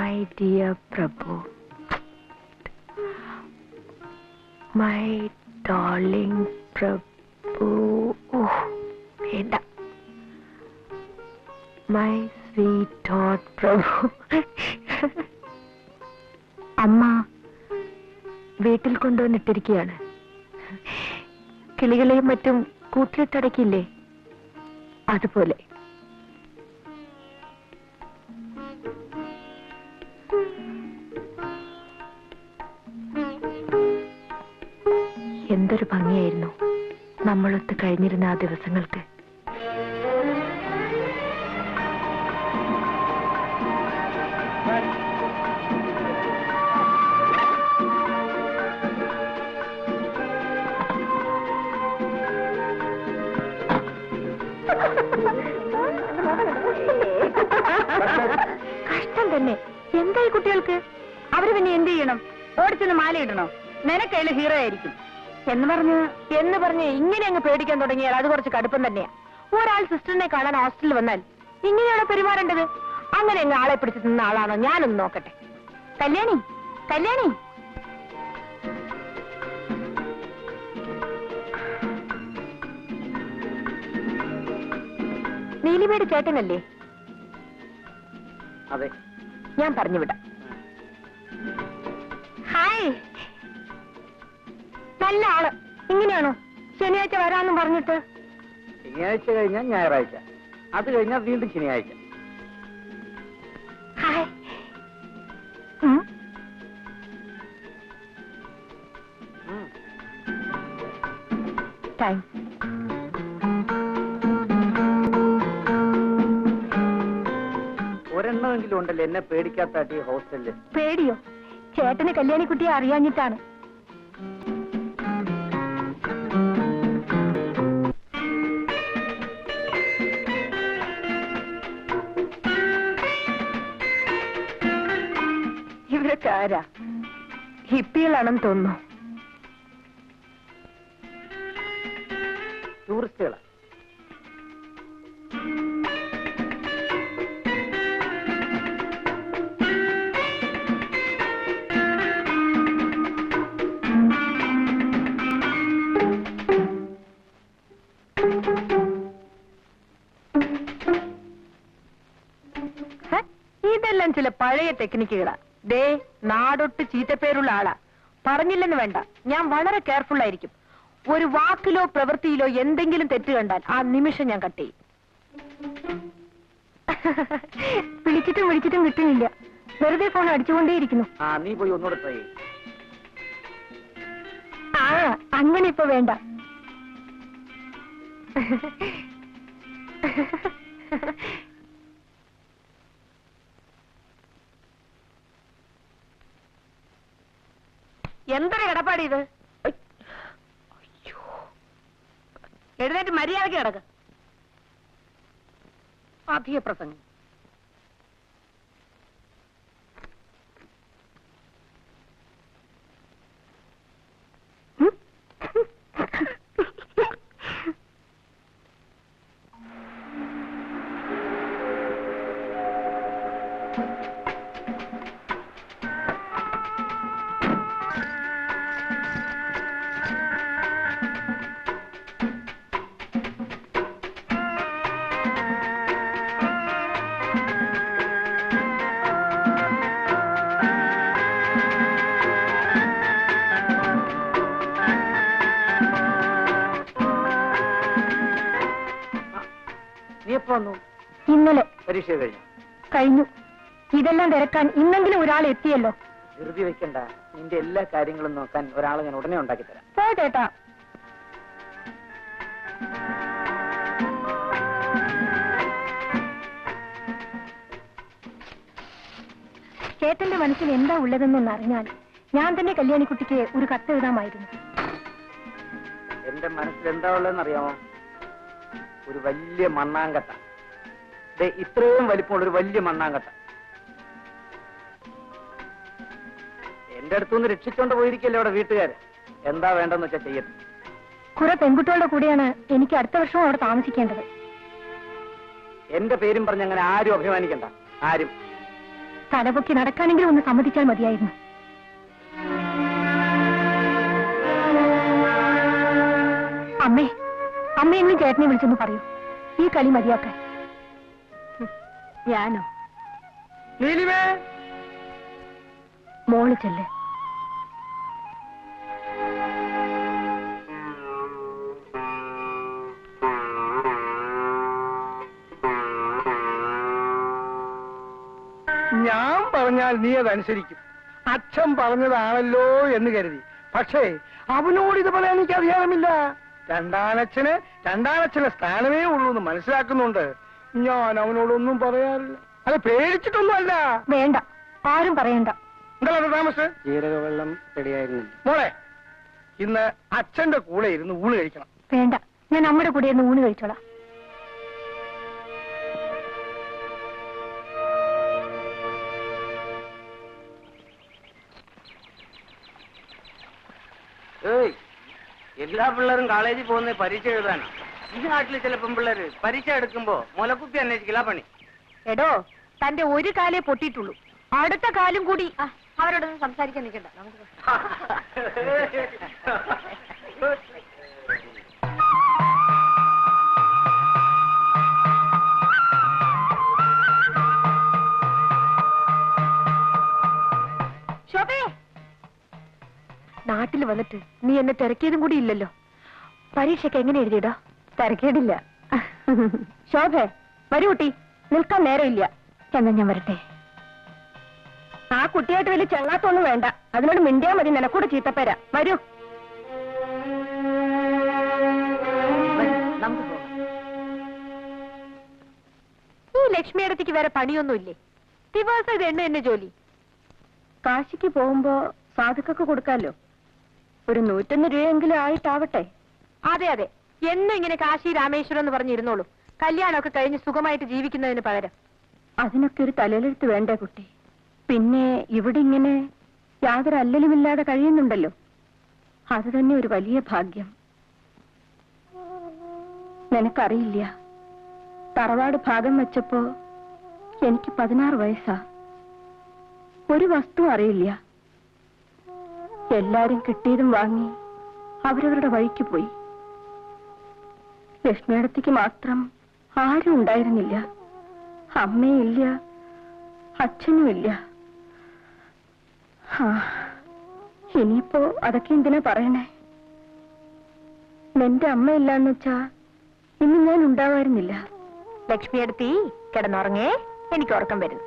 My dear Prabhu, my darling Prabhu, വേണ്ട. My sweetheart Prabhu. അമ്മ വീട്ടിൽ കൊണ്ടുവന്നിട്ടിരിക്കുകയാണ്. കിളികളെയും മറ്റും കൂട്ടിലിട്ടടക്കില്ലേ, അതുപോലെ. എന്തൊരു ഭംഗിയായിരുന്നു നമ്മളൊത്ത് കഴിഞ്ഞിരുന്ന ആ ദിവസങ്ങൾക്ക്. കഷ്ടം തന്നെ. എന്തായി കുട്ടികൾക്ക്? അവര് പിന്നെ എന്ത് ചെയ്യണം? ഓടിച്ചൊന്ന് മാലയിടണോ? നിനക്കതിൽ ഹീറോ ആയിരിക്കും എന്ന് പറഞ്ഞ് ഇങ്ങനെ അങ്ങ് പേടിക്കാൻ തുടങ്ങിയാൽ അത് കുറച്ച് കടുപ്പം തന്നെയാ. ഒരാൾ സിസ്റ്ററിനെ കാണാൻ ഹോസ്റ്റലിൽ വന്നാൽ ഇങ്ങനെയാണോ പെരുമാറേണ്ടത്? അങ്ങനെ അങ്ങ് ആളെ പിടിച്ച് നിന്ന ആളാണോ? ഞാനൊന്ന് നോക്കട്ടെ. കല്യാണി, കല്യാണി, നീലിമയുടെ ചേട്ടനല്ലേ? അതെ, ഞാൻ പറഞ്ഞു വിടാം. ഹായ്, നല്ല ആള്. ഇങ്ങനെയാണോ ശനിയാഴ്ച വരാമെന്നും പറഞ്ഞിട്ട്? ശനിയാഴ്ച കഴിഞ്ഞാൽ ഞായറാഴ്ച, അത് കഴിഞ്ഞാൽ വീണ്ടും ശനിയാഴ്ച. ഹായ്. താങ്ക്സ്. ഒരെണ്ണമെങ്കിലും ഉണ്ടല്ലോ എന്നെ പേടിക്കാത്ത ഹോസ്റ്റലില്. പേടിയോ? ചേട്ടന് കല്യാണിക്കുട്ടിയെ അറിയാഞ്ഞിട്ടാണ്. ഇവരൊക്കെ ആരാ? ഹിപ്പികളാണെന്ന് തോന്നുന്നു. ടൂറിസ്റ്റുകളാ. ഇതെല്ലാം ചില പഴയ ടെക്നിക്കുകളാ. ദേ, നാടൊട്ട് ചീത്തപ്പേരുള്ള ആളാ. പറഞ്ഞില്ലെന്ന് വേണ്ട, ഞാൻ വളരെ കെയർഫുൾ ആയിരിക്കും. ഒരു വാക്കിലോ പ്രവൃത്തിയിലോ എന്തെങ്കിലും തെറ്റ് കണ്ടാൽ ആ നിമിഷം ഞാൻ കട്ട് ചെയ്യും. വിളിച്ചിട്ടും കിട്ടുന്നില്ല. വെറുതെ ഫോൺ അടിച്ചുകൊണ്ടേയിരിക്കുന്നു. നീ പോയി ഒന്നുകൂടെ ട്രൈ ചെയ്യും. അങ്ങനെ ഇപ്പൊ വേണ്ട. എന്തൊരു കിടപ്പാടി ഇത്? എഴുന്നേറ്റ് മര്യാദയ്ക്ക് കിടക്ക്. അധിക പ്രസംഗം. ഇന്നലെ പരീക്ഷ കഴിഞ്ഞു. ഇതെല്ലാം തിരക്കാൻ ഇന്നെങ്കിലും ഒരാൾ എത്തിയല്ലോ. ധൃതി വെക്കണ്ട. നിന്റെ എല്ലാ കാര്യങ്ങളും നോക്കാൻ ഒരാളെ ഞാൻ ഉടനെ ഉണ്ടാക്കി തരാം. പോ ചേട്ടാ. ചേട്ടന്റെ മനസ്സിൽ എന്താ ഉള്ളതെന്നൊന്നറിഞ്ഞാൽ ഞാൻ തന്നെ കല്യാണിക്കുട്ടിക്ക് ഒരു കത്ത് എഴുതാമായിരുന്നു. എന്റെ മനസ്സിൽ എന്താ ഉള്ളതെന്ന് അറിയാമോ? ഒരു വലിയ മണ്ണാങ്കട്ട. ഇത്രയും വലിപ്പമുള്ള ഒരു വലിയ മണ്ണാങ്കട്ട എന്റെ അടുത്തുനിന്ന് രക്ഷിച്ചോണ്ട് പോയിരിക്കല്ലേ അവിടെ വീട്ടുകാര്. എന്താ വേണ്ടെന്ന് വെച്ചാൽ ചെയ്യട്ടെ. കുറെ പെൺകുട്ടികളുടെ കൂടെയാണ് എനിക്ക് അടുത്ത വർഷവും അവിടെ താമസിക്കേണ്ടത്. എന്റെ പേരും പറഞ്ഞ് അങ്ങനെ ആരും അഭിമാനിക്കണ്ട. ആരും. തലപൊക്കി നടക്കാനെങ്കിലും ഒന്ന് സമ്മതിച്ചാൽ മതിയായിരുന്നു. അമ്മേ, അമ്മയെങ്കിലും ചേട്ടനെ വിളിച്ചൊന്ന് പറയൂ, ഈ കളി മതിയാക്കാൻ. ഞാനോ? മോള് ചെല്ല്. ഞാൻ പറഞ്ഞാൽ നീ അതനുസരിക്കും. അച്ഛൻ പറഞ്ഞതാണല്ലോ എന്ന് കരുതി. പക്ഷേ അവനോട് ഇത് പറയാൻ എനിക്ക് അധികാരമില്ല. രണ്ടാനച്ഛന് സ്ഥാനമേ ഉള്ളൂ എന്ന് മനസ്സിലാക്കുന്നുണ്ട്. ഞാൻ അവനോടൊന്നും പറയാറില്ല. അത് പേടിച്ചിട്ടൊന്നും അല്ല. വേണ്ട, ആരും പറയണ്ട. എന്താ താമസ്? ജീരകവെള്ളം റെഡിയായിരുന്നു. മോളെ, ഇന്ന് അച്ഛന്റെ കൂടെ ഇരുന്ന് ഊണ് കഴിക്കണം. വേണ്ട, ഞാൻ നമ്മുടെ കൂടെ ഇരുന്ന് ഊണ് കഴിച്ചോളാം. എല്ലാ പിള്ളേരും കോളേജിൽ പോകുന്ന പരീക്ഷ എഴുതാനാ. ഈ നാട്ടിൽ ചില പെൺപിള്ളേര് പരീക്ഷ എടുക്കുമ്പോ മുലക്കുപ്പി അന്വേഷിക്കില്ല പണി. എടോ, തന്റെ ഒരു കാലേ പൊട്ടിയിട്ടുള്ളൂ, അടുത്ത കാലും കൂടി. അവരോടൊന്നും സംസാരിക്കാൻ നിൽക്കണ്ട. ശോഭേ, നാട്ടിൽ വന്നിട്ട് നീ എന്നെ തിരക്കിയതും കൂടി ഇല്ലല്ലോ. പരീക്ഷയ്ക്ക് എങ്ങനെ എഴുതിയിടാ? തിരക്കേടില്ല. ശോഭേ, വരൂ കുട്ടി, നിൽക്കാൻ നേരമില്ല. എന്നാ ഞാൻ വരട്ടെ. ആ കുട്ടിയായിട്ട് വലിയ ചങ്ങാത്തൊന്നും വേണ്ട, അതിനോട് മിണ്ടിയാ മതി. നിനക്കൂടെ ചീത്തപ്പേരാ. വരൂ. ഈ ലക്ഷ്മിയടത്തേക്ക് വേറെ പണിയൊന്നുമില്ലേ? ദിവസം ഇത് എന്നെ ജോലി. കാശിക്ക് പോകുമ്പോ സാധുക്കൊക്കെ കൊടുക്കാലോ. ഒരു 101 രൂപയെങ്കിലും ആയിട്ടാവട്ടെ. അതെ അതെ, എന്നും ഇങ്ങനെ കാശി രാമേശ്വരം എന്ന് പറഞ്ഞിരുന്നോളൂ. കല്യാണമൊക്കെ കഴിഞ്ഞ് സുഖമായിട്ട് ജീവിക്കുന്നതിന് പകരം. അതിനൊക്കെ ഒരു തലയിലെടുത്ത് വേണ്ടേ കുട്ടി? പിന്നെ ഇവിടെ ഇങ്ങനെ യാതൊരു അല്ലലുമില്ലാതെ കഴിയുന്നുണ്ടല്ലോ, അത് തന്നെ ഒരു വലിയ ഭാഗ്യം. നിനക്കറിയില്ല, തറവാട് ഭാഗം വെച്ചപ്പോ എനിക്ക് 16 വയസ്സാ. ഒരു വസ്തു അറിയില്ല. എല്ലാരും കിട്ടിയതും വാങ്ങി അവരവരുടെ വഴിക്ക് പോയി. ലക്ഷ്മിയടത്തേക്ക് മാത്രം ആരും ഉണ്ടായിരുന്നില്ല. അമ്മയില്ല, അച്ഛനുമില്ല. ഇനിയിപ്പോ അതൊക്കെ എന്തിനാ പറയണേ? നിന്റെ അമ്മയില്ലാന്ന് വെച്ചാ ഇന്ന് ഞാൻ ഉണ്ടാവായിരുന്നില്ല. ലക്ഷ്മിയടത്തി കിടന്നുറങ്ങേ, എനിക്ക് ഉറക്കം വരുന്നു.